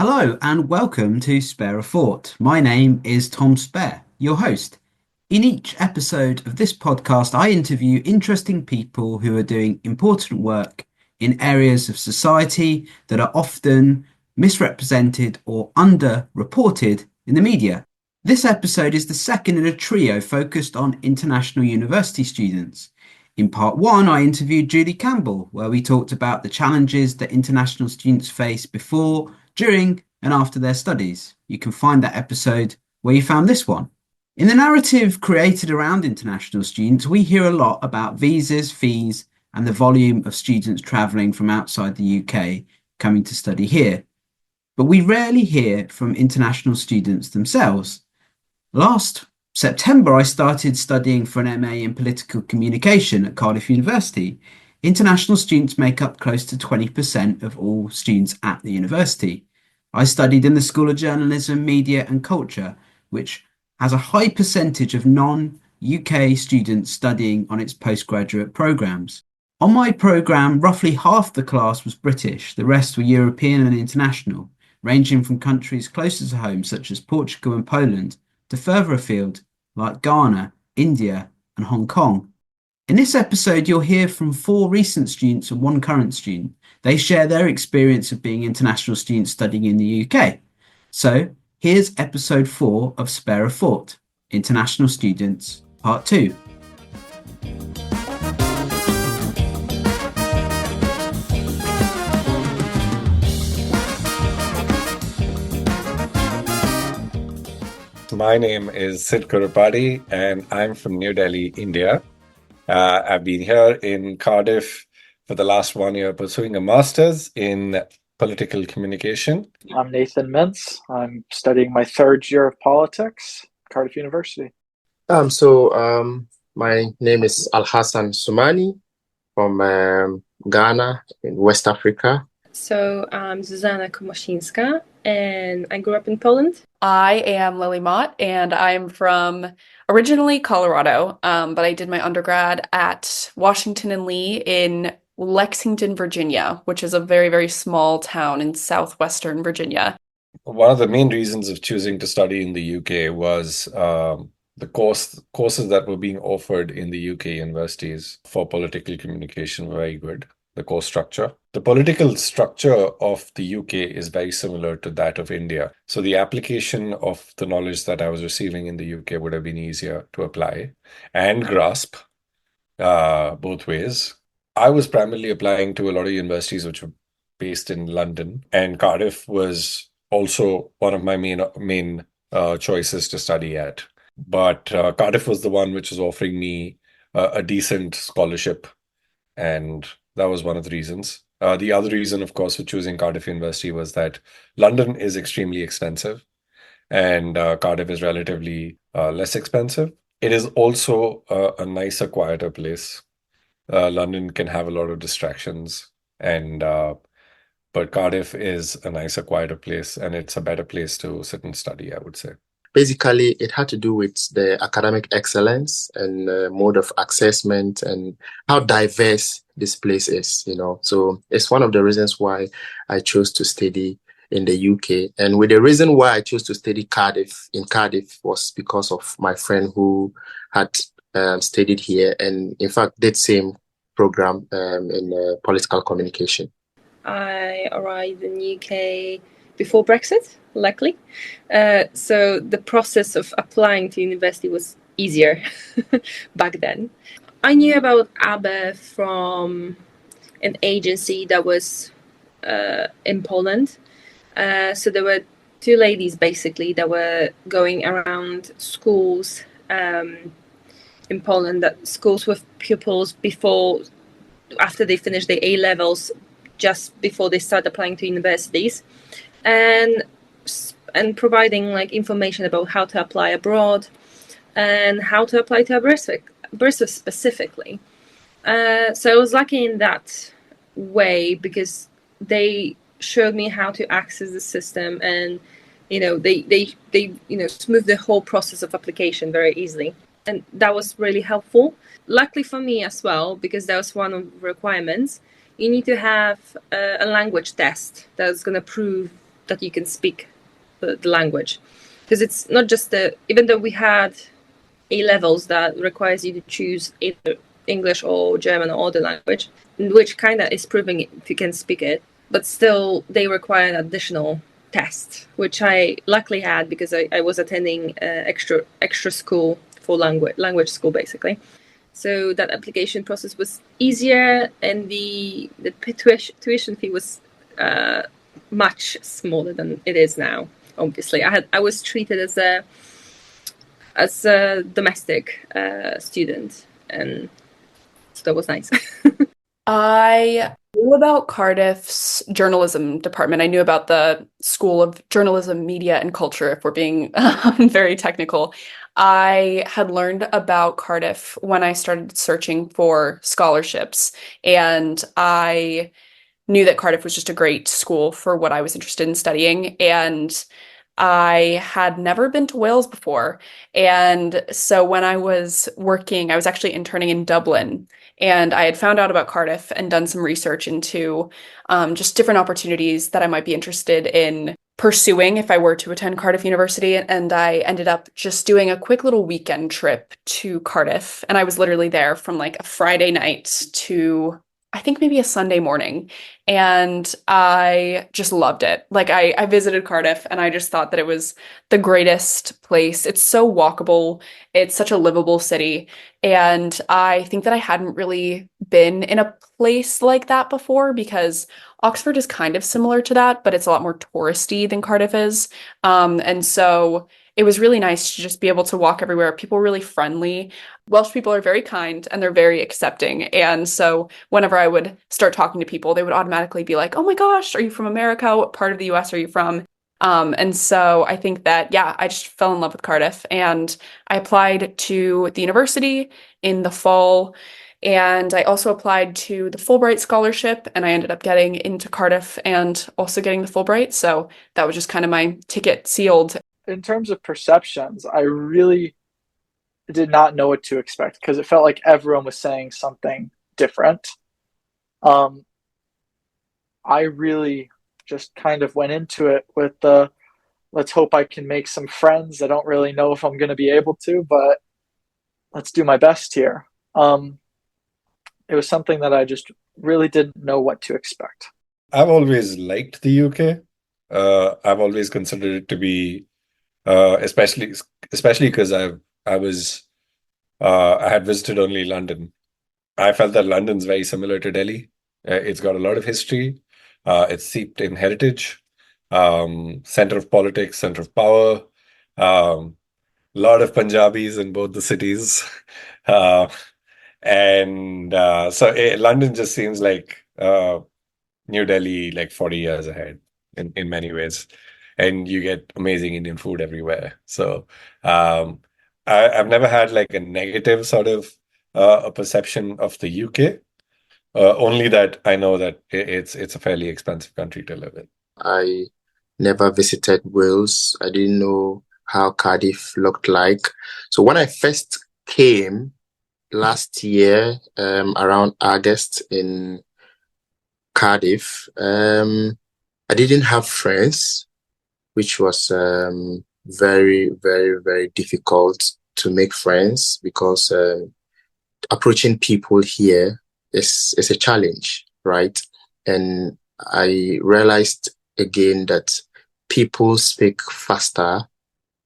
Hello and welcome to Spare a Thought. My name is Tom Spare, your host. In each episode of this podcast, I interview interesting people who are doing important work in areas of society that are often misrepresented or underreported in the media. This episode is the second in a trio focused on international university students. In part one, I interviewed Julie Campbell, where we talked about the challenges that international students face before, during, and after their studies. You can find that episode where you found this one. In the narrative created around international students, we hear a lot about visas, fees, and the volume of students travelling from outside the UK coming to study here. But we rarely hear from international students themselves. Last September, I started studying for an MA in political communication at Cardiff University. International students make up close to 20% of all students at the university. I studied in the School of Journalism, Media and Culture, which has a high percentage of non-UK students studying on its postgraduate programmes. On my programme, roughly half the class was British, the rest were European and international, ranging from countries closer to home such as Portugal and Poland, to further afield like Ghana, India and Hong Kong. In this episode, you'll hear from 4 recent students and 1 current student. They share their experience of being international students studying in the UK. So here's episode 4 of Spare a Thought, International Students, Part 2. My name is Sid Kurupadi and I'm from New Delhi, India. I've been here in Cardiff for the last 1 year pursuing a master's in political communication. I'm Nathan Mintz. I'm studying my 3rd year of politics at Cardiff University. My name is Al-Hassan Sumani from Ghana in West Africa. So I'm Zuzanna and I grew up in Poland. I am Lily Mott, and I'm from originally Colorado, but I did my undergrad at Washington and Lee in Lexington, Virginia, which is a very, very small town in southwestern Virginia. One of the main reasons of choosing to study in the UK was the courses that were being offered in the UK universities for political communication were very good. The course structure. The political structure of the UK is very similar to that of India. So the application of the knowledge that I was receiving in the UK would have been easier to apply and grasp both ways. I was primarily applying to a lot of universities which were based in London, and Cardiff was also one of my main choices to study at. But Cardiff was the one which was offering me a decent scholarship, and that was one of the reasons. The other reason, of course, for choosing Cardiff University was that London is extremely expensive and Cardiff is relatively less expensive. It is also a nicer, quieter place. London can have a lot of distractions, but Cardiff is a nicer, quieter place, and it's a better place to sit and study, I would say. Basically, it had to do with the academic excellence and mode of assessment and how diverse this place is, So it's one of the reasons why I chose to study in the UK. And with the reason why I chose to study in Cardiff was because of my friend who had studied here and, in fact, did same program in political communication. I arrived in the UK before Brexit, luckily. So the process of applying to university was easier back then. I knew about ABE from an agency that was in Poland. So there were 2 ladies basically that were going around schools in Poland, that schools with pupils after they finish their A-levels, just before they start applying to universities, and providing information about how to apply abroad and how to apply to a bursar specifically. So I was lucky in that way because they showed me how to access the system, and they smooth the whole process of application very easily, and that was really helpful. Luckily for me as well, because that was one of the requirements. You need to have a language test that's going to prove that you can speak the language. Because it's not just even though we had A-levels that requires you to choose either English or German or other language, which kind of is proving if you can speak it, but still they require an additional test, which I luckily had because I was attending extra school for language school basically. So that application process was easier, and the tuition fee was much smaller than it is now. Obviously, I was treated as a domestic student, and so that was nice. I knew about Cardiff's journalism department. I knew about the School of Journalism, Media, and Culture, if we're being very technical. I had learned about Cardiff when I started searching for scholarships, and I knew that Cardiff was just a great school for what I was interested in studying. And I had never been to Wales before. And so when I was working, I was actually interning in Dublin, and I had found out about Cardiff and done some research into just different opportunities that I might be interested in pursuing if I were to attend Cardiff University. And I ended up just doing a quick little weekend trip to Cardiff. And I was literally there from like a Friday night to I think maybe a Sunday morning. And I just loved it. Like I visited Cardiff and I just thought that it was the greatest place. It's so walkable. It's such a livable city. And I think that I hadn't really been in a place like that before, because Oxford is kind of similar to that, but it's a lot more touristy than Cardiff is. And so it was really nice to just be able to walk everywhere. People were really friendly. Welsh people are very kind and they're very accepting. And so whenever I would start talking to people, they would automatically be like, "Oh my gosh, are you from America? What part of the US are you from?" And so I think that, yeah, I just fell in love with Cardiff, and I applied to the university in the fall. And I also applied to the Fulbright scholarship, and I ended up getting into Cardiff and also getting the Fulbright. So that was just kind of my ticket sealed. In terms of perceptions, I really did not know what to expect because it felt like everyone was saying something different. I really just kind of went into it with the, let's hope I can make some friends. I don't really know if I'm going to be able to, but let's do my best here. It was something that I just really didn't know what to expect. I've always liked the UK. I've always considered it to be, especially because I had visited only London. I felt that London's very similar to Delhi. It's got a lot of history. It's steeped in heritage, center of politics, center of power. A lot of Punjabis in both the cities. London just seems like New Delhi, like 40 years ahead in many ways. And you get amazing Indian food everywhere. So I've never had like a negative sort of a perception of the UK. Only that I know that it's a fairly expensive country to live in. I never visited Wales. I didn't know how Cardiff looked like. So when I first came last year, around August in Cardiff, I didn't have friends, which was very, very, very difficult to make friends because approaching people here is a challenge, right? And I realized again that people speak faster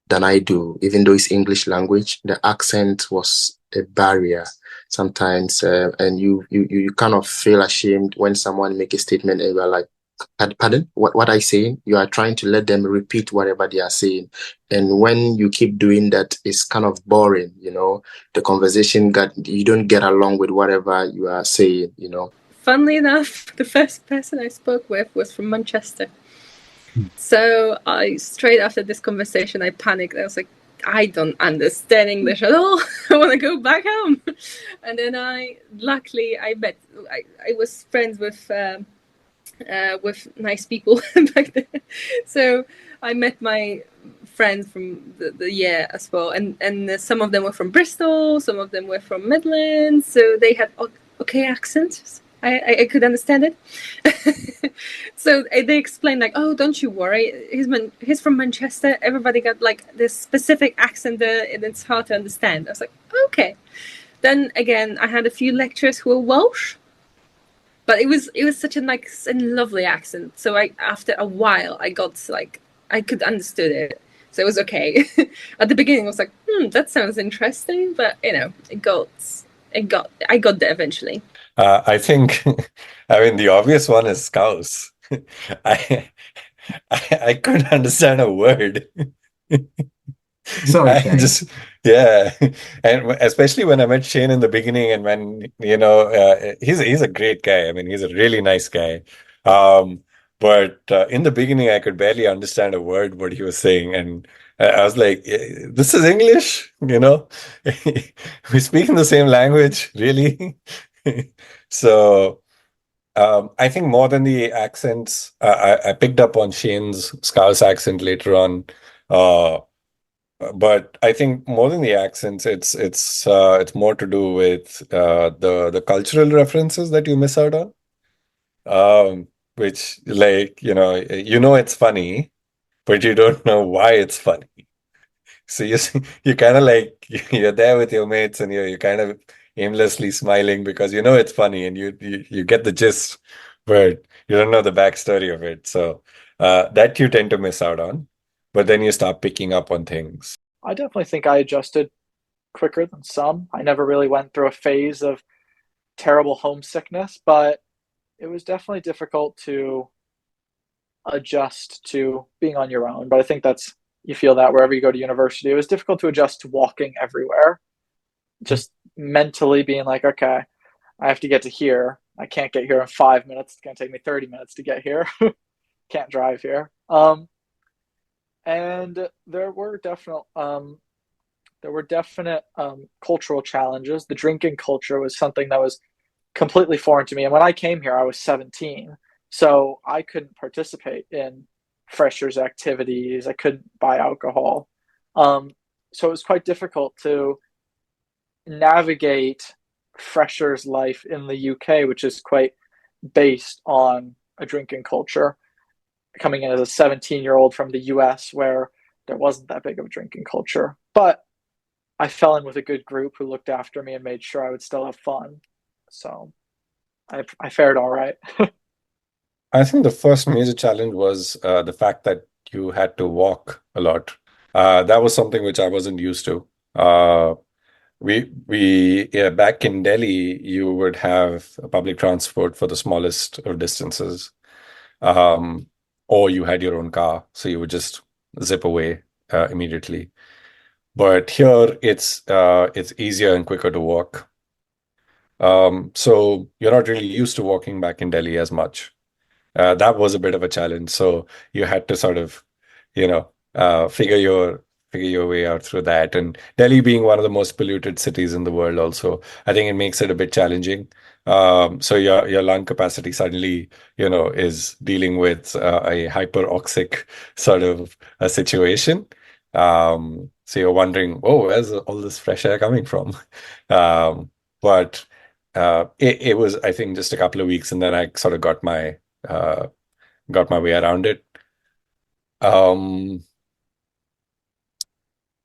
than I do, even though it's English language. The accent was a barrier sometimes, and you kind of feel ashamed when someone make a statement and you're like, "Pardon? What I saying?" You are trying to let them repeat whatever they are saying, and when you keep doing that, it's kind of boring. The conversation you don't get along with whatever you are saying. Funnily enough, the first person I spoke with was from Manchester. So straight after this conversation, I panicked. I was like, I don't understand English at all. I want to go back home. And then I was friends with nice people back then. So I met my friends from the year as well. And some of them were from Bristol, some of them were from Midlands. So they had okay accents, I could understand it. So they explained like, oh, don't you worry. He's from Manchester. Everybody got like this specific accent and it's hard to understand. I was like, okay. Then again, I had a few lecturers who were Welsh, but it was such a nice and lovely accent. So after a while I got like I could understood it. So it was okay. At the beginning I was like, that sounds interesting, but I got there eventually. I think, I mean, the obvious one is Scouse. I, I couldn't understand a word. Sorry, I Shane. yeah, and especially when I met Shane in the beginning, and when he's a great guy. I mean, he's a really nice guy. But in the beginning, I could barely understand a word what he was saying, and I was like, "This is English, we speak in the same language, really." So. I think more than the accents, I picked up on Shane's Scouse accent later on. Uh, but I think more than the accents, it's more to do with the cultural references that you miss out on. Which like it's funny, but you don't know why it's funny. So you kind of like you're there with your mates and you're kind of aimlessly smiling because you know it's funny and you get the gist, but you don't know the backstory of it. So that you tend to miss out on, but then you start picking up on things. I definitely think I adjusted quicker than some. I never really went through a phase of terrible homesickness, but it was definitely difficult to adjust to being on your own. But I think you feel that wherever you go to university. It was difficult to adjust to walking everywhere, just mentally being like, okay, I have to get to here. I can't get here in 5 minutes. It's going to take me 30 minutes to get here. Can't drive here. And there were definite cultural challenges. The drinking culture was something that was completely foreign to me. And when I came here, I was 17. So I couldn't participate in freshers' activities. I couldn't buy alcohol. So it was quite difficult to navigate freshers' life in the UK, which is quite based on a drinking culture. Coming in as a 17-year-old from the US where there wasn't that big of a drinking culture. But I fell in with a good group who looked after me and made sure I would still have fun. So I fared all right. I think the first major challenge was the fact that you had to walk a lot. That was something which I wasn't used to. Back in Delhi, you would have public transport for the smallest of distances, or you had your own car, so you would just zip away immediately. But here, it's easier and quicker to walk. So you're not really used to walking back in Delhi as much. That was a bit of a challenge. So you had to sort of, figure your way out through that. And Delhi being one of the most polluted cities in the world, also, I think it makes it a bit challenging. So your lung capacity suddenly, is dealing with a hyperoxic sort of a situation. So you're wondering, oh, where's all this fresh air coming from? But it was, I think, just a couple of weeks, and then I sort of got my way around it.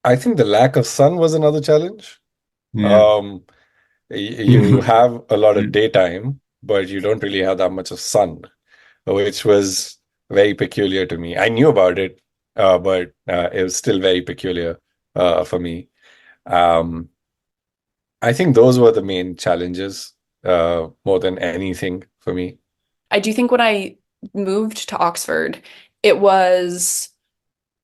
I think the lack of sun was another challenge. Yeah. You have a lot of daytime, but you don't really have that much of sun, which was very peculiar to me. I knew about it, but it was still very peculiar for me. I think those were the main challenges, more than anything for me. I do think when I moved to Oxford, it was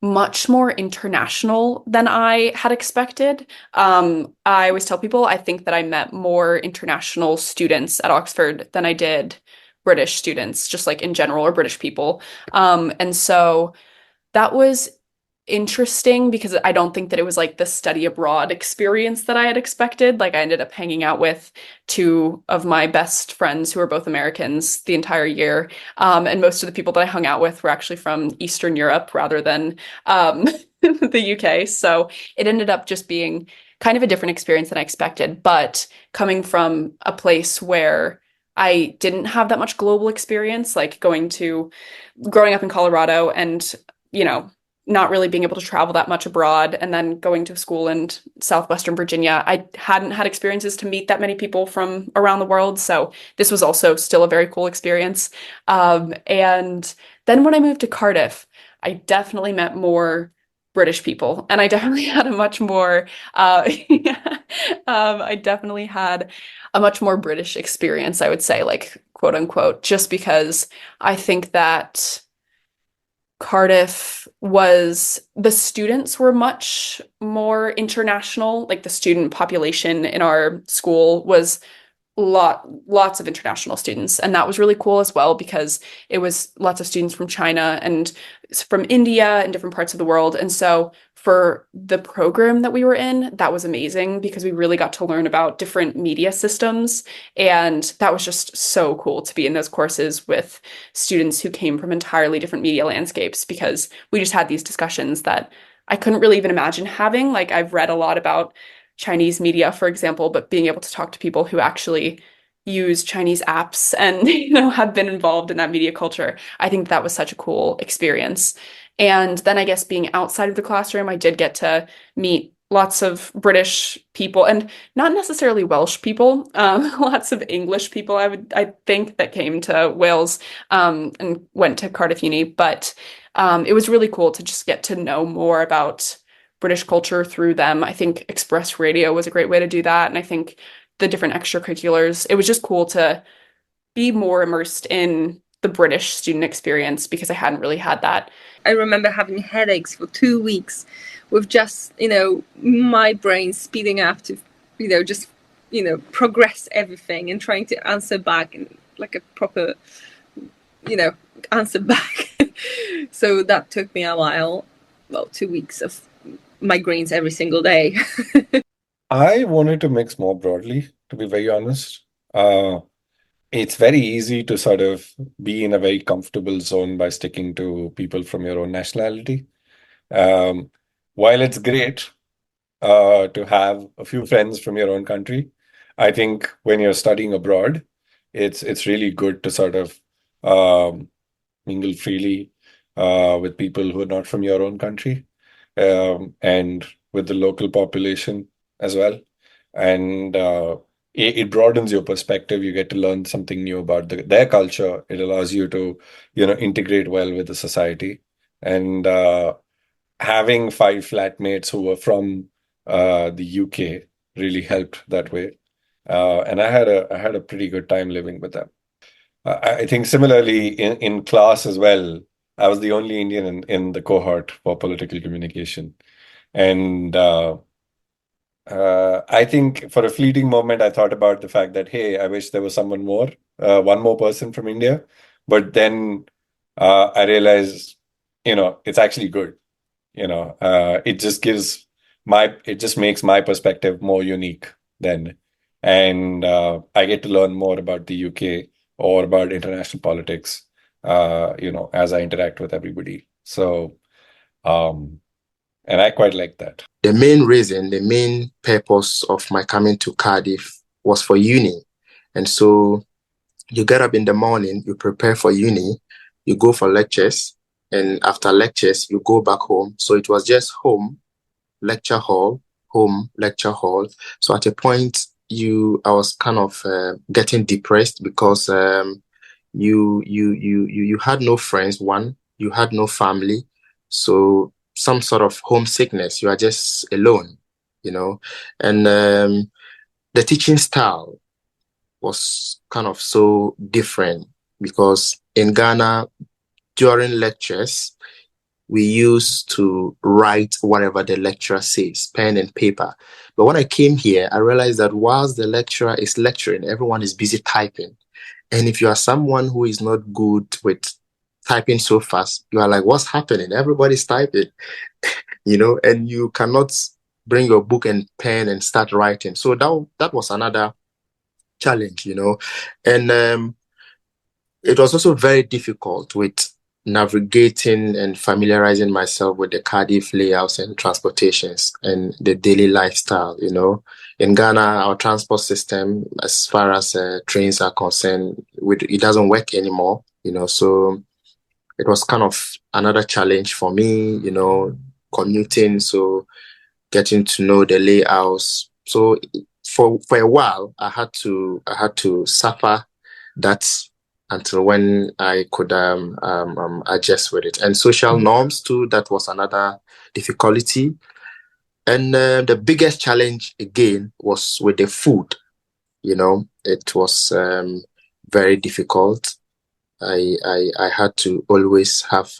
much more international than I had expected. I always tell people I think that I met more international students at Oxford than I did British students, just like in general, or British people. And so that was interesting because I don't think that it was like the study abroad experience that I had expected. Like I ended up hanging out with two of my best friends who are both Americans the entire year. And most of the people that I hung out with were actually from Eastern Europe rather than the UK. So it ended up just being kind of a different experience than I expected. But coming from a place where I didn't have that much global experience, like growing up in Colorado and, not really being able to travel that much abroad, and then going to school in Southwestern Virginia. I hadn't had experiences to meet that many people from around the world. So this was also still a very cool experience. And then when I moved to Cardiff, I definitely met more British people, and I definitely had a much more I definitely had a much more British experience, I would say, like, quote unquote, just because I think that the students were much more international. Like, the student population in our school was lots of international students, and that was really cool as well, because it was lots of students from China and from India and different parts of the world. And so for the program that we were in, that was amazing, because we really got to learn about different media systems, and that was just so cool to be in those courses with students who came from entirely different media landscapes, because we just had these discussions that I couldn't really even imagine having. Like, I've read a lot about Chinese media, for example, but being able to talk to people who actually use Chinese apps and, have been involved in that media culture, I think that was such a cool experience. And then I guess being outside of the classroom, I did get to meet lots of British people, and not necessarily Welsh people, lots of English people, I think, that came to Wales and went to Cardiff Uni. But it was really cool to just get to know more about British culture through them. I think Express Radio was a great way to do that. And I think the different extracurriculars, it was just cool to be more immersed in the British student experience, because I hadn't really had that. I remember having headaches for 2 weeks with just, my brain speeding up to, just, progress everything and trying to answer back in like a proper, answer back. So that took me a while, 2 weeks of migraines every single day. I wanted to mix more broadly, to be very honest. It's very easy to sort of be in a very comfortable zone by sticking to people from your own nationality. While it's great to have a few friends from your own country, I think when you're studying abroad, it's really good to sort of mingle freely with people who are not from your own country, and with the local population as well. And it broadens your perspective. You get to learn something new about their culture. It allows you to, integrate well with the society. And having 5 flatmates who were from the UK really helped that way. And I had a pretty good time living with them. I think similarly in class as well, I was the only Indian in the cohort for political communication. And I think for a fleeting moment, I thought about the fact that, hey, I wish there was one more person from India. But then I realized, it's actually good. It just makes my perspective more unique then. And I get to learn more about the UK or about international politics, as I interact with everybody. So, and I quite like that. The main purpose of my coming to Cardiff was for uni. And so you get up in the morning, you prepare for uni, you go for lectures, and after lectures, you go back home. So it was just home, lecture hall, home, lecture hall. So at a point, I was kind of getting depressed, because you had no friends, one, you had no family. So some sort of homesickness, you are just alone, and the teaching style was kind of so different, because in Ghana, during lectures, we used to write whatever the lecturer says, pen and paper. But when I came here, I realized that whilst the lecturer is lecturing, everyone is busy typing. And if you are someone who is not good with typing so fast, you are like, what's happening? Everybody's typing, and you cannot bring your book and pen and start writing. So that was another challenge, and it was also very difficult with navigating and familiarizing myself with the Cardiff layouts and transportations and the daily lifestyle. In Ghana, our transport system, as far as trains are concerned, it doesn't work anymore. So it was kind of another challenge for me, commuting, so getting to know the layouts. So for a while, I had to suffer that until when I could adjust with it. And social norms too, that was another difficulty. And the biggest challenge again was with the food. It was very difficult. I had to always have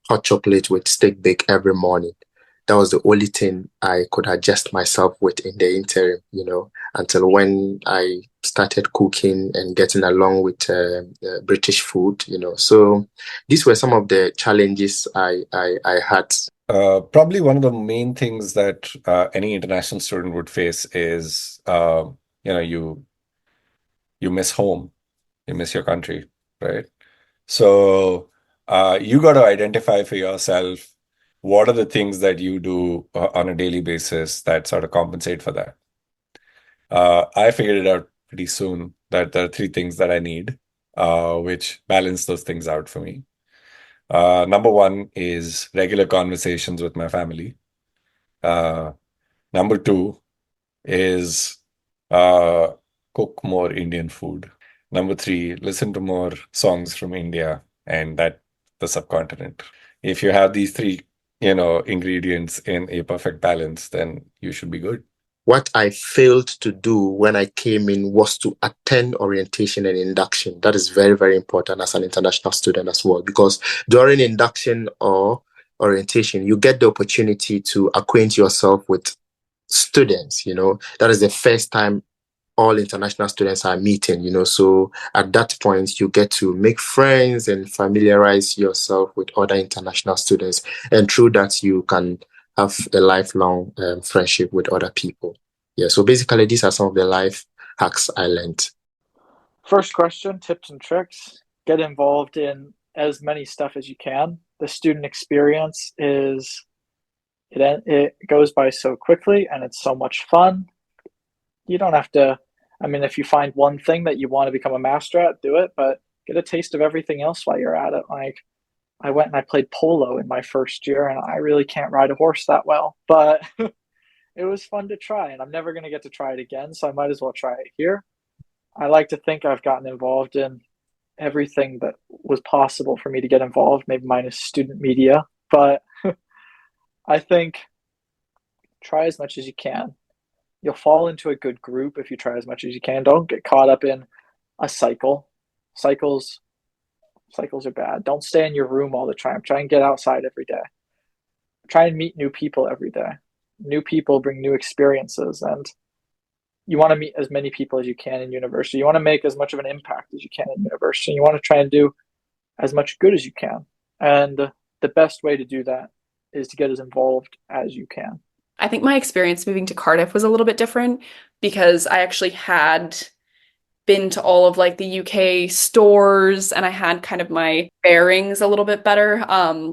hot chocolate with steak bake every morning. That was the only thing I could adjust myself with in the interim, until when I started cooking and getting along with British food, So these were some of the challenges I had. Probably one of the main things that any international student would face is, you miss home, you miss your country, right? So you got to identify for yourself what are the things that you do on a daily basis that sort of compensate for that. I figured it out pretty soon that there are three things that I need, which balance those things out for me. Number one is regular conversations with my family. Number two is cook more Indian food. Number three, listen to more songs from India and the subcontinent. If you have these three, ingredients in a perfect balance, then you should be good. What I failed to do when I came in was to attend orientation and induction. That is very, very important as an international student as well, because during induction or orientation, you get the opportunity to acquaint yourself with students. That is the first time all international students are meeting, so at that point you get to make friends and familiarize yourself with other international students, and through that you can have a lifelong friendship with other people. Yeah, so basically these are some of the life hacks I learned. First question, tips and tricks. Get involved in as many stuff as you can. The student experience it goes by so quickly and it's so much fun. You don't have to, if you find one thing that you want to become a master at, do it, but get a taste of everything else while you're at it. Like, I went and I played polo in my first year, and I really can't ride a horse that well, but it was fun to try, and I'm never going to get to try it again, so I might as well try it here. I like to think I've gotten involved in everything that was possible for me to get involved, maybe minus student media, but I think try as much as you can. You'll fall into a good group if you try as much as you can. Don't get caught up in a cycle. Cycles are bad. Don't stay in your room all the time. Try and get outside every day. Try and meet new people every day. New people bring new experiences, and you want to meet as many people as you can in university. You want to make as much of an impact as you can in university. You want to try and do as much good as you can. And the best way to do that is to get as involved as you can. I think my experience moving to Cardiff was a little bit different because I actually had been to all of like the UK stores and I had kind of my bearings a little bit better.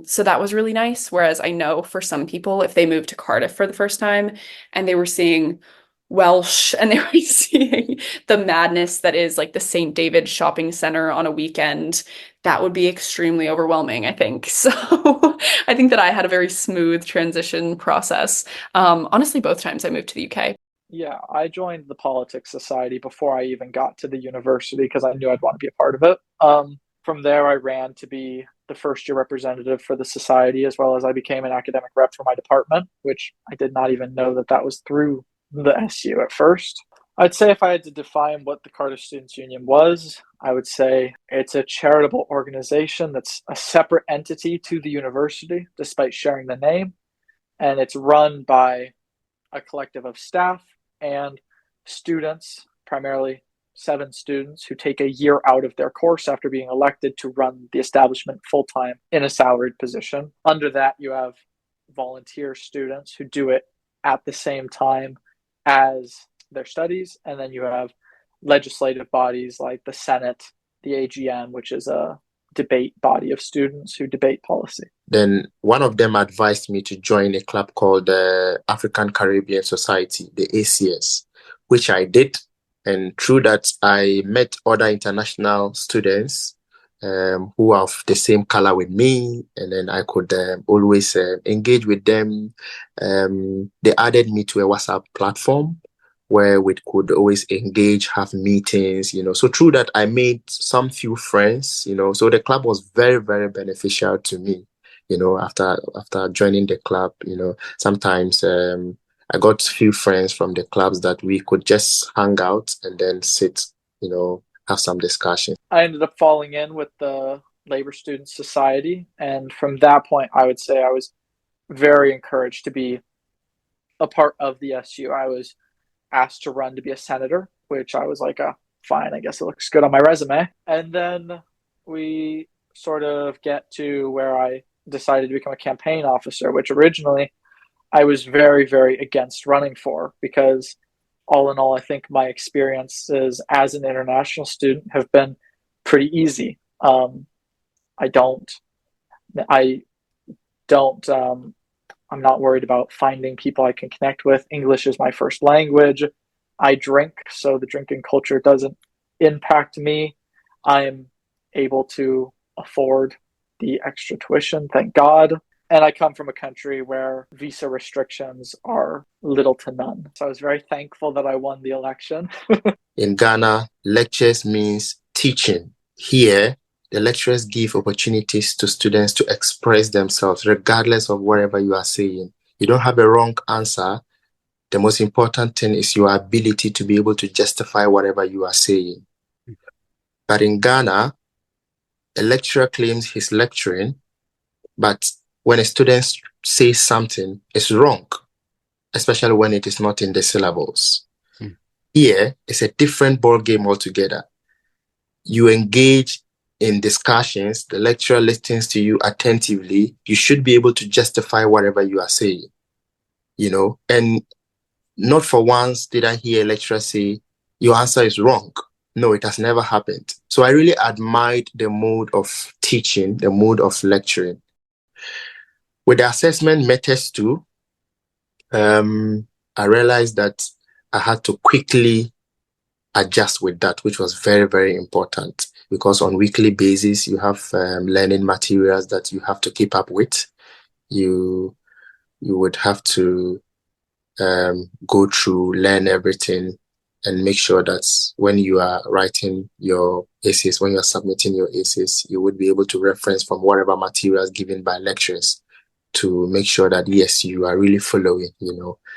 So that was really nice. Whereas I know for some people, if they moved to Cardiff for the first time and they were seeing Welsh and they were seeing the madness that is like the St. David's shopping center on a weekend, that would be extremely overwhelming, I think. So I think that I had a very smooth transition process. Honestly, both times I moved to the UK. Yeah, I joined the Politics Society before I even got to the university because I knew I'd want to be a part of it. From there, I ran to be the first year representative for the society, as well as I became an academic rep for my department, which I did not even know that was through the SU at first. I'd say if I had to define what the Cardiff Students Union was, I would say it's a charitable organization that's a separate entity to the university, despite sharing the name. And it's run by a collective of staff and students, primarily 7 students who take a year out of their course after being elected to run the establishment full-time in a salaried position. Under that, you have volunteer students who do it at the same time as their studies, and then you have legislative bodies like the Senate, the AGM, which is a debate body of students who debate policy. Then one of them advised me to join a club called the African Caribbean Society, the ACS, which I did. And through that, I met other international students who are of the same color with me. And then I could always engage with them. They added me to a WhatsApp platform where we could always engage, have meetings, So through that, I made some few friends, So the club was very, very beneficial to me, after joining the club, Sometimes I got few friends from the clubs that we could just hang out and then sit, have some discussion. I ended up falling in with the Labour Students Society. And from that point, I would say I was very encouraged to be a part of the SU. I was asked to run to be a senator, which I was like, fine, I guess it looks good on my resume. And then we sort of get to where I decided to become a campaign officer, which originally I was very, very against running for, because all in all, I think my experiences as an international student have been pretty easy. I'm not worried about finding people I can connect with. English is my first language. I drink, so the drinking culture doesn't impact me. I'm able to afford the extra tuition, thank God. And I come from a country where visa restrictions are little to none. So I was very thankful that I won the election. In Ghana, lectures means teaching. Here, the lecturers give opportunities to students to express themselves regardless of whatever you are saying. You don't have a wrong answer. The most important thing is your ability to be able to justify whatever you are saying. But in Ghana, a lecturer claims he's lecturing, but when a student says something, it's wrong, especially when it is not in the syllables. Here, it's a different ball game altogether. You engage in discussions, the lecturer listens to you attentively. You should be able to justify whatever you are saying, and not for once did I hear a lecturer say, your answer is wrong. No, it has never happened. So I really admired the mode of teaching, the mode of lecturing. With the assessment methods too, I realized that I had to quickly adjust with that, which was very, very important, because on weekly basis, you have learning materials that you have to keep up with. You would have to go through, learn everything, and make sure that when you are writing your essays, when you are submitting your essays, you would be able to reference from whatever materials given by lecturers to make sure that, yes, you are really following,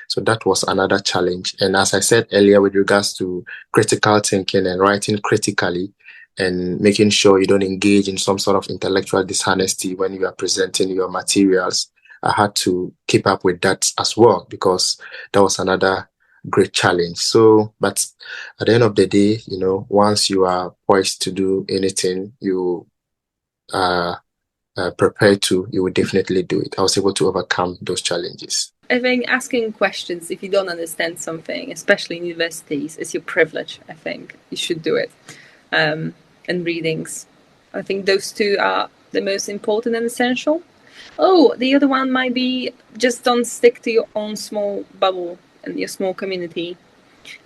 So that was another challenge. And as I said earlier, with regards to critical thinking and writing critically and making sure you don't engage in some sort of intellectual dishonesty when you are presenting your materials, I had to keep up with that as well, because that was another great challenge. So, but at the end of the day, once you are poised to do anything, you are prepared to, you will definitely do it. I was able to overcome those challenges. I think asking questions if you don't understand something, especially in universities, is your privilege. I think you should do it. And readings. I think those two are the most important and essential. Oh, the other one might be just don't stick to your own small bubble and your small community.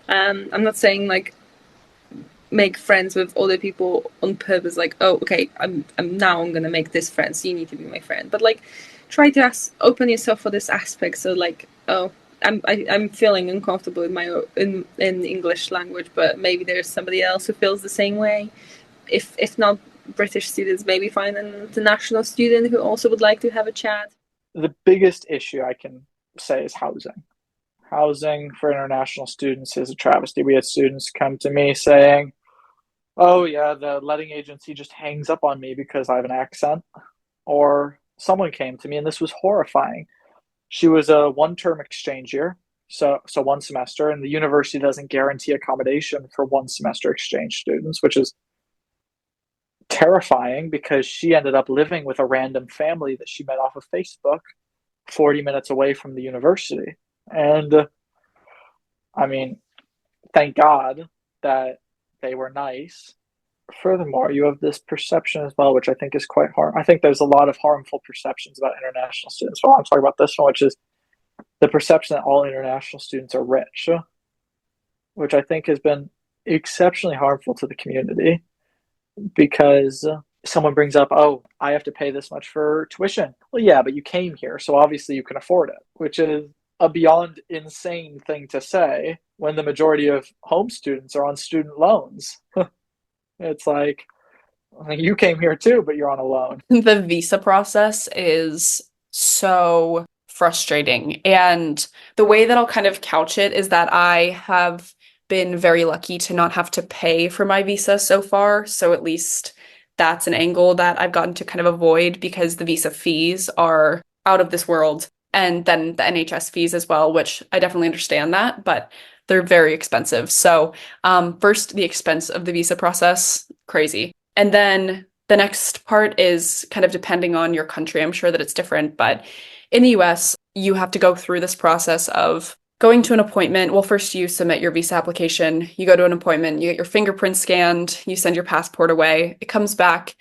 I'm not saying make friends with other people on purpose, I'm gonna make this friend, so you need to be my friend. But try to open yourself for this aspect. So I'm feeling uncomfortable with my in English language, but maybe there's somebody else who feels the same way. If not British students, maybe find an international student who also would like to have a chat. The biggest issue I can say is housing. Housing for international students is a travesty. We had students come to me saying, oh yeah, the letting agency just hangs up on me because I have an accent. Or someone came to me, and this was horrifying. She was a one-term exchange year, so one semester, and the university doesn't guarantee accommodation for one semester exchange students, which is terrifying, because she ended up living with a random family that she met off of Facebook 40 minutes away from the university. And thank God that they were nice, furthermore, you have this perception as well, which I think is quite harm. I think there's a lot of harmful perceptions about international students. Well, I'm talking about this one, which is the perception that all international students are rich, which I think has been exceptionally harmful to the community because someone brings up, oh, I have to pay this much for tuition. Well, yeah, but you came here, so obviously you can afford it, which is a beyond insane thing to say when the majority of home students are on student loans. It's like, you came here too, but you're on a loan. The visa process is so frustrating. And the way that I'll kind of couch it is that I have been very lucky to not have to pay for my visa so far. So at least that's an angle that I've gotten to kind of avoid because the visa fees are out of this world. And then the NHS fees as well, which I definitely understand that, but they're very expensive. So first, the expense of the visa process, crazy. And then the next part is kind of depending on your country. I'm sure that it's different, but in the US, you have to go through this process of going to an appointment. Well, first you submit your visa application, you go to an appointment, you get your fingerprints scanned, you send your passport away. It comes back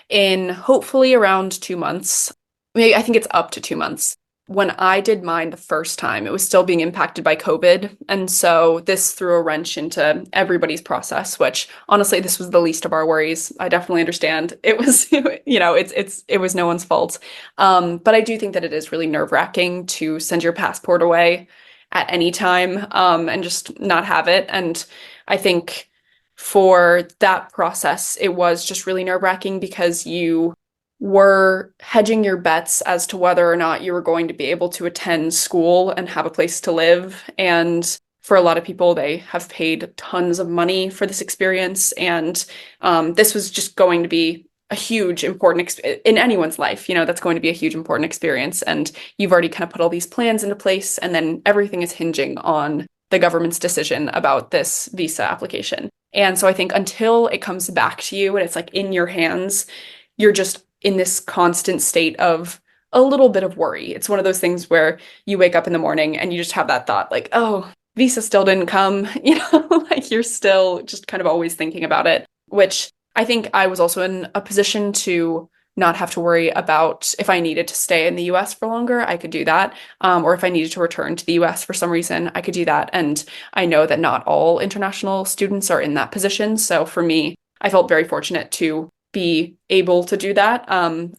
in hopefully around 2 months. Maybe I think it's up to 2 months. When I did mine the first time, it was still being impacted by COVID. And so this threw a wrench into everybody's process, which honestly, this was the least of our worries. I definitely understand. It was, it was no one's fault. But I do think that it is really nerve-wracking to send your passport away at any time, and just not have it. And I think for that process, it was just really nerve-wracking because you were hedging your bets as to whether or not you were going to be able to attend school and have a place to live. And for a lot of people, they have paid tons of money for this experience. And this was just going to be a huge, important in anyone's life, that's going to be a huge, important experience. And you've already kind of put all these plans into place, and then everything is hinging on the government's decision about this visa application. And so I think until it comes back to you and it's like in your hands, you're just in this constant state of a little bit of worry. It's one of those things where you wake up in the morning and you just have that thought like, oh, visa still didn't come, like you're still just kind of always thinking about it, which I think I was also in a position to not have to worry about if I needed to stay in the US for longer, I could do that. Or if I needed to return to the US for some reason, I could do that. And I know that not all international students are in that position. So for me, I felt very fortunate to be able to do that.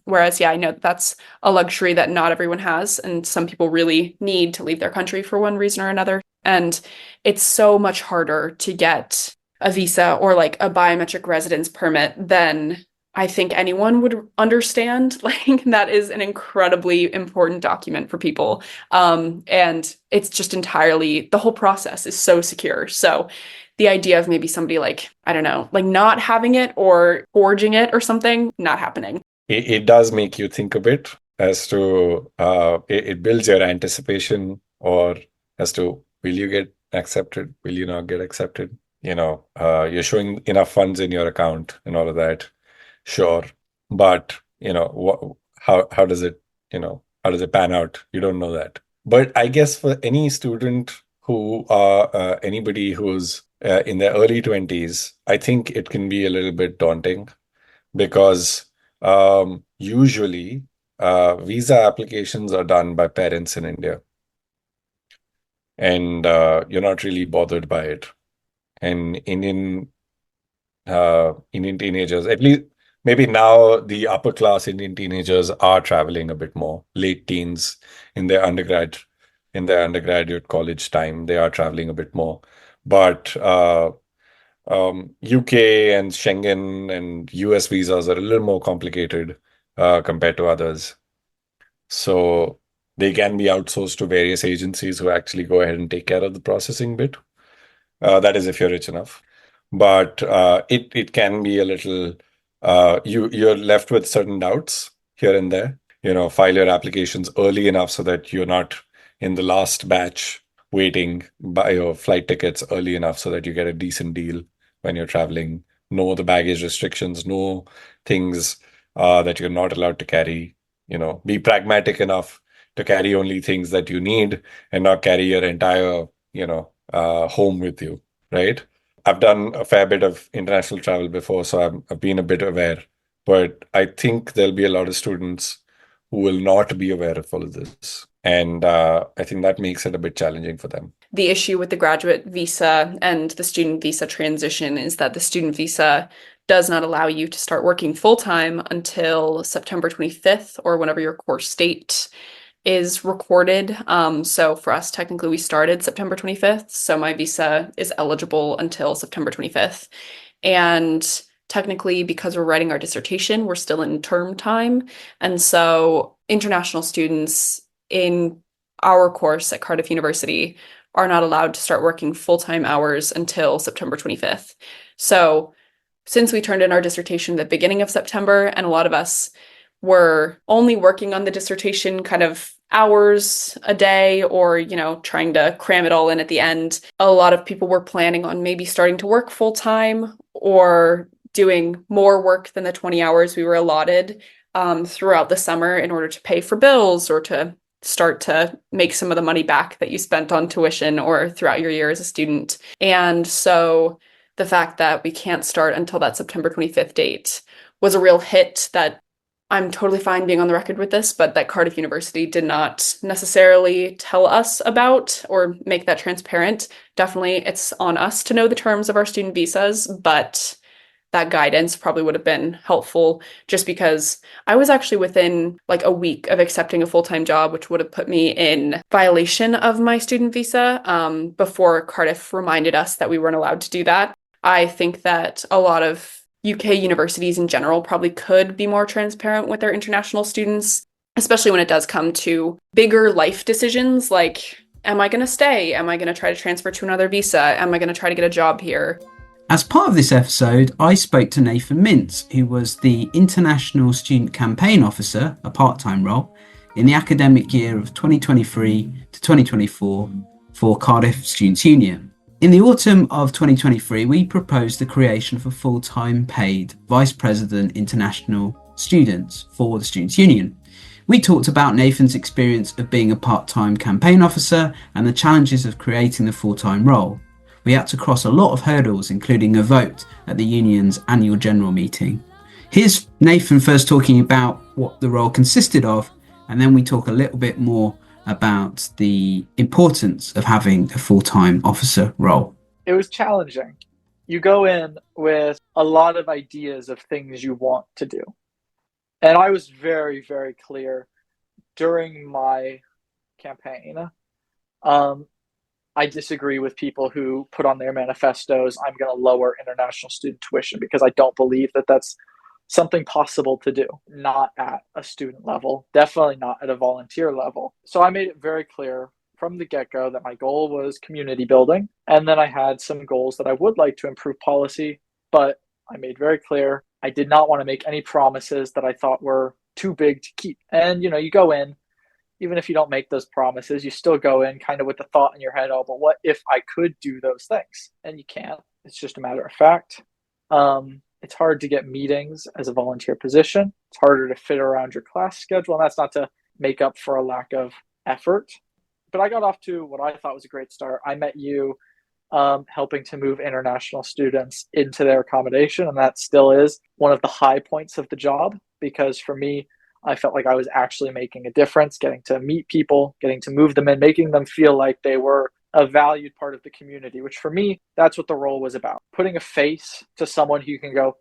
Whereas, I know that's a luxury that not everyone has. And some people really need to leave their country for one reason or another. And it's so much harder to get a visa or like a biometric residence permit than I think anyone would understand. Like that is an incredibly important document for people. And it's just entirely, the whole process is so secure. So the idea of maybe somebody like, I don't know, like not having it or forging it or something, not happening. It does make you think a bit as to, it builds your anticipation or as to, will you get accepted? Will you not get accepted? You're showing enough funds in your account and all of that. Sure. But, how does it, how does it pan out? You don't know that. But I guess for any student who anybody who's in their early 20s, I think it can be a little bit daunting because usually visa applications are done by parents in India. And you're not really bothered by it. And Indian teenagers, at least maybe now the upper class Indian teenagers are traveling a bit more, late teens in their undergraduate college time, they are traveling a bit more. But UK and Schengen and US visas are a little more complicated compared to others. So they can be outsourced to various agencies who actually go ahead and take care of the processing bit. That is if you're rich enough. But it can be a little, you're left with certain doubts here and there. File your applications early enough so that you're not in the last batch waiting, buy your flight tickets early enough so that you get a decent deal when you're traveling. Know the baggage restrictions, know things that you're not allowed to carry. Be pragmatic enough to carry only things that you need and not carry your entire, home with you, right? I've done a fair bit of international travel before, so I've been a bit aware. But I think there'll be a lot of students who will not be aware of all of this. And I think that makes it a bit challenging for them. The issue with the graduate visa and the student visa transition is that the student visa does not allow you to start working full-time until September 25th or whenever your course date is recorded. So for us, technically, we started September 25th. So my visa is eligible until September 25th. And technically, because we're writing our dissertation, we're still in term time. And so international students in our course at Cardiff University are not allowed to start working full-time hours until September 25th. So since we turned in our dissertation at the beginning of September, and a lot of us were only working on the dissertation kind of hours a day or, trying to cram it all in at the end, a lot of people were planning on maybe starting to work full-time or doing more work than the 20 hours we were allotted throughout the summer in order to pay for bills or to start to make some of the money back that you spent on tuition or throughout your year as a student. And so the fact that we can't start until that September 25th date was a real hit that I'm totally fine being on the record with this, but that Cardiff University did not necessarily tell us about or make that transparent. Definitely, it's on us to know the terms of our student visas, but that guidance probably would have been helpful just because I was actually within like a week of accepting a full-time job, which would have put me in violation of my student visa before Cardiff reminded us that we weren't allowed to do that. I think that a lot of UK universities in general probably could be more transparent with their international students, especially when it does come to bigger life decisions like, am I going to stay? Am I going to try to transfer to another visa? Am I going to try to get a job here? As part of this episode, I spoke to Nathan Mintz, who was the International Student Campaign Officer, a part-time role, in the academic year of 2023 to 2024 for Cardiff Students Union. In the autumn of 2023, we proposed the creation of a full-time paid Vice President International Students for the Students Union. We talked about Nathan's experience of being a part-time campaign officer and the challenges of creating the full-time role. We had to cross a lot of hurdles, including a vote at the union's annual general meeting. Here's Nathan first talking about what the role consisted of, and then we talk a little bit more about the importance of having a full-time officer role. It was challenging. You go in with a lot of ideas of things you want to do. And I was very, very clear during my campaign. I disagree with people who put on their manifestos, I'm going to lower international student tuition, because I don't believe that that's something possible to do, not at a student level, definitely not at a volunteer level. So I made it very clear from the get-go that my goal was community building, and then I had some goals that I would like to improve policy, but I made very clear I did not want to make any promises that I thought were too big to keep. And, you go in, even if you don't make those promises, you still go in kind of with the thought in your head, oh, but what if I could do those things? And you can't. It's just a matter of fact. It's hard to get meetings as a volunteer position. It's harder to fit around your class schedule, and that's not to make up for a lack of effort. But I got off to what I thought was a great start. I met you helping to move international students into their accommodation, and that still is one of the high points of the job, because for me, I felt like I was actually making a difference, getting to meet people, getting to move them in, making them feel like they were a valued part of the community, which for me, that's what the role was about. Putting a face to someone who you can go,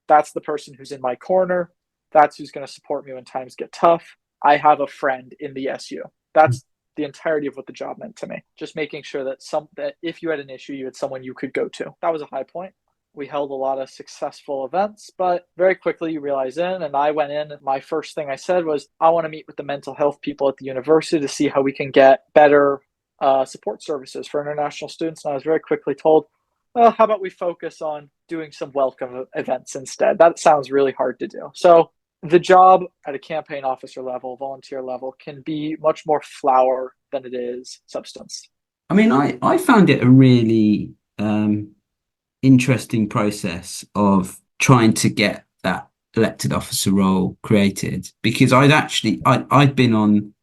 that's the person who's in my corner. That's who's going to support me when times get tough. I have a friend in the SU. That's the entirety of what the job meant to me. Just making sure that that if you had an issue, you had someone you could go to. That was a high point. We held a lot of successful events, but very quickly you realize and I went in, my first thing I said was, I want to meet with the mental health people at the university to see how we can get better support services for international students. And I was very quickly told, well, how about we focus on doing some welcome events instead? That sounds really hard to do. So the job at a campaign officer level, volunteer level, can be much more flower than it is substance. I mean, I found it a really interesting process of trying to get that elected officer role created, because I'd been on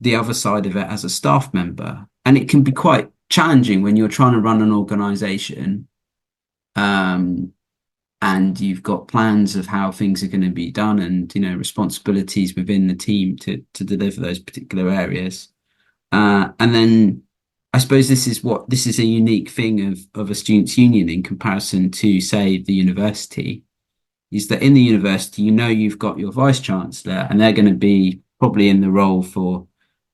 the other side of it as a staff member, and it can be quite challenging when you're trying to run an organization and you've got plans of how things are going to be done, and responsibilities within the team to deliver those particular areas. And then I suppose this is a unique thing of a students' union in comparison to, say, the university, is that in the university, you've got your vice chancellor, and they're going to be probably in the role for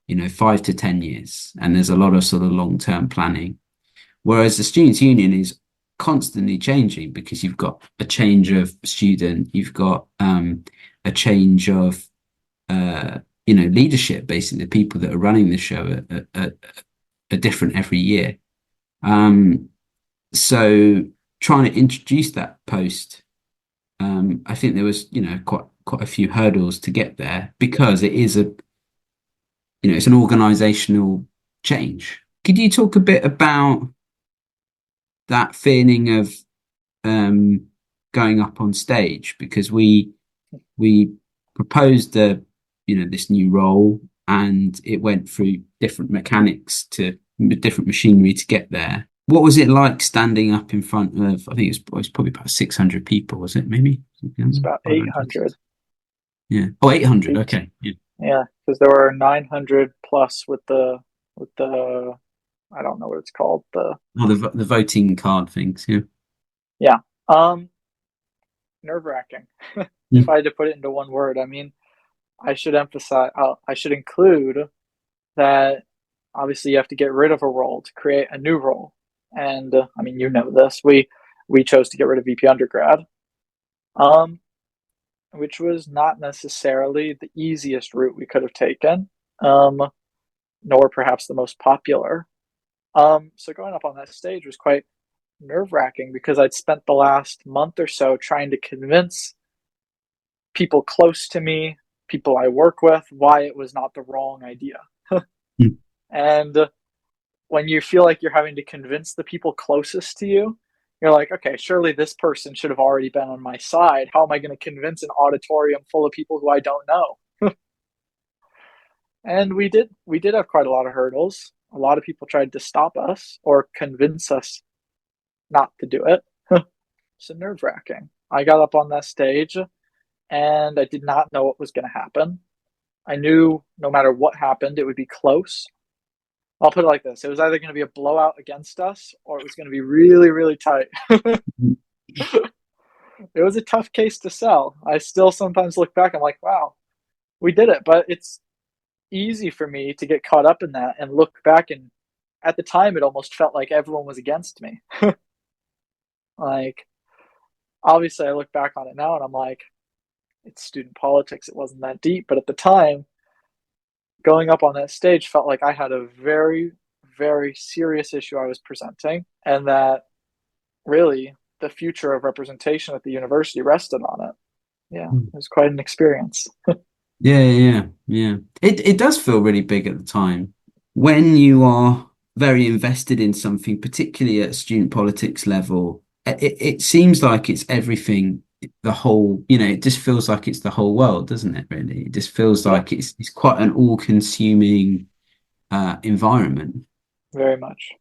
5 to 10 years, and there's a lot of sort of long-term planning. Whereas the students' union is constantly changing, because you've got a change of student, you've got a change of leadership. Basically, the people that are running the show are different every year. So trying to introduce that post, I think there was quite a few hurdles to get there, because it is it's an organizational change. Could you talk a bit about that feeling of going up on stage? Because we proposed this new role, and it went through different mechanics to different machinery to get there. What was it like standing up in front of, I think it was probably about 600 people, was it, maybe? It's about 800. Yeah. Oh, 800. Okay. Yeah, because there were 900 plus with the I don't know what it's called, the voting card things. Yeah. Nerve-wracking. If I had to put it into one word, I mean, I should include that obviously you have to get rid of a role to create a new role. And I mean, this, we chose to get rid of VP undergrad, which was not necessarily the easiest route we could have taken, nor perhaps the most popular. So going up on that stage was quite nerve-wracking, because I'd spent the last month or so trying to convince people close to me, people I work with, why it was not the wrong idea. And when you feel like you're having to convince the people closest to you, you're like, okay, surely this person should have already been on my side. How am I going to convince an auditorium full of people who I don't know? And we did have quite a lot of hurdles. A lot of people tried to stop us or convince us not to do it. So nerve-wracking. I got up on that stage, and I did not know what was going to happen. I knew no matter what happened, it would be close. I'll put it like this. It was either going to be a blowout against us, or it was going to be really, really tight. It was a tough case to sell. I still sometimes look back, I'm like, wow, we did it. But it's easy for me to get caught up in that and look back, and at the time it almost felt like everyone was against me. Like, obviously I look back on it now and I'm like, it's student politics, it wasn't that deep. But at the time, going up on that stage felt like I had a very, very serious issue I was presenting, and that really the future of representation at the university rested on it. Yeah, it was quite an experience. Yeah. It does feel really big at the time when you are very invested in something, particularly at student politics level. It seems like it's everything, the whole, it just feels like it's the whole world, doesn't it, really? It just feels like it's quite an all-consuming environment. Very much.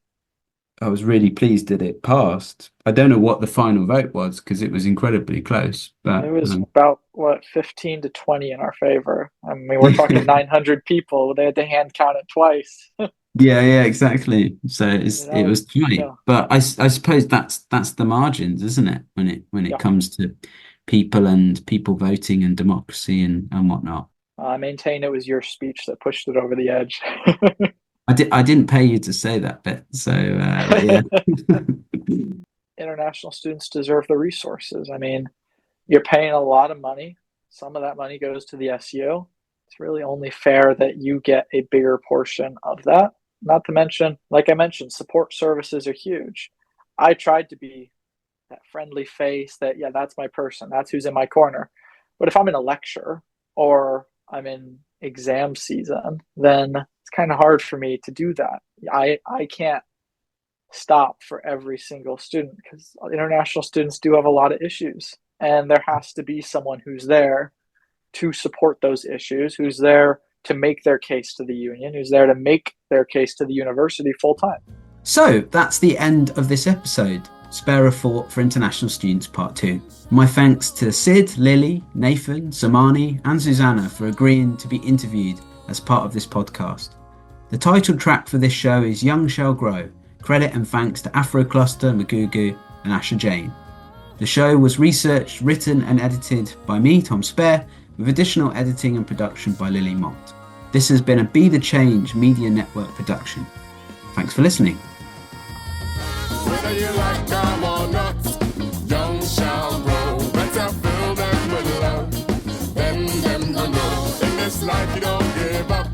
I was really pleased that it passed. I don't know what the final vote was, because it was incredibly close. But it was about 15 to 20 in our favor. I mean, we're talking 900 people. They had to hand count it twice. Yeah, exactly. So it was tight. Yeah. But I suppose that's the margins, isn't it? When it comes to people voting and democracy and whatnot. I maintain it was your speech that pushed it over the edge. I didn't pay you to say that bit, so yeah. International students deserve the resources. I mean, you're paying a lot of money. Some of that money goes to the SU. It's really only fair that you get a bigger portion of that. Not to mention, like I mentioned, support services are huge. I tried to be that friendly face that, that's my person, that's who's in my corner. But if I'm in a lecture or I'm in exam season, then it's kind of hard for me to do that. I can't stop for every single student, because international students do have a lot of issues, and there has to be someone who's there to support those issues, who's there to make their case to the union, who's there to make their case to the university full time. So that's the end of this episode. Spare a Thought for International Students Part 2. My thanks to Sid, Lily, Nathan, Sumani and Zuzanna for agreeing to be interviewed as part of this podcast. The title track for this show is Young Shall Grow. Credit and thanks to Afro Cluster, Magugu and Asha Jane. The show was researched, written and edited by me, Tom Spare, with additional editing and production by Lily Mott. This has been a Be The Change Media Network production. Thanks for listening. Whether you like them or not, young shall grow. Better fill them with love. Then them go know. In this life you don't give up,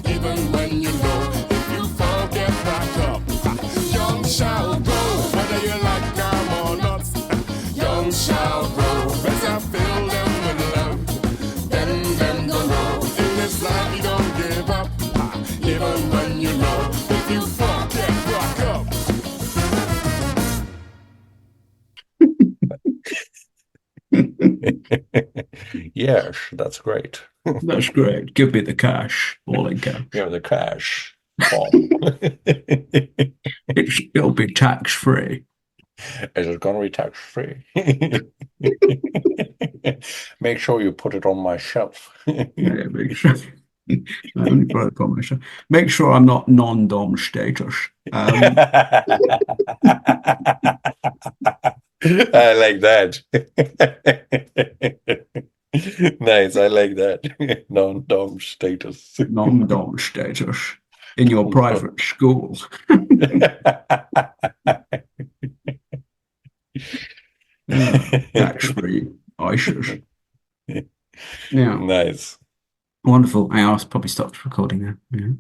even when you know. If you fall, get back up. Young shall grow. Whether you like them or not, young shall grow. Better fill them with love. Then them go know. In this life you don't give up, even when you know. If you fall, get back up. Yes, that's great. That's great. Give me the cash. All in cash. Give the cash. Tom. It'll be tax free. Is it going to be tax free? Make sure you put it on my shelf. Yeah, make sure. I only put it on my shelf. Make sure I'm not non-dom status. I like that. Nice, I like that. Non-dom status. Non-dom status in your private school. Tax free. ISIS. Yeah. Nice. Wonderful. I'll probably stop recording now. Yeah.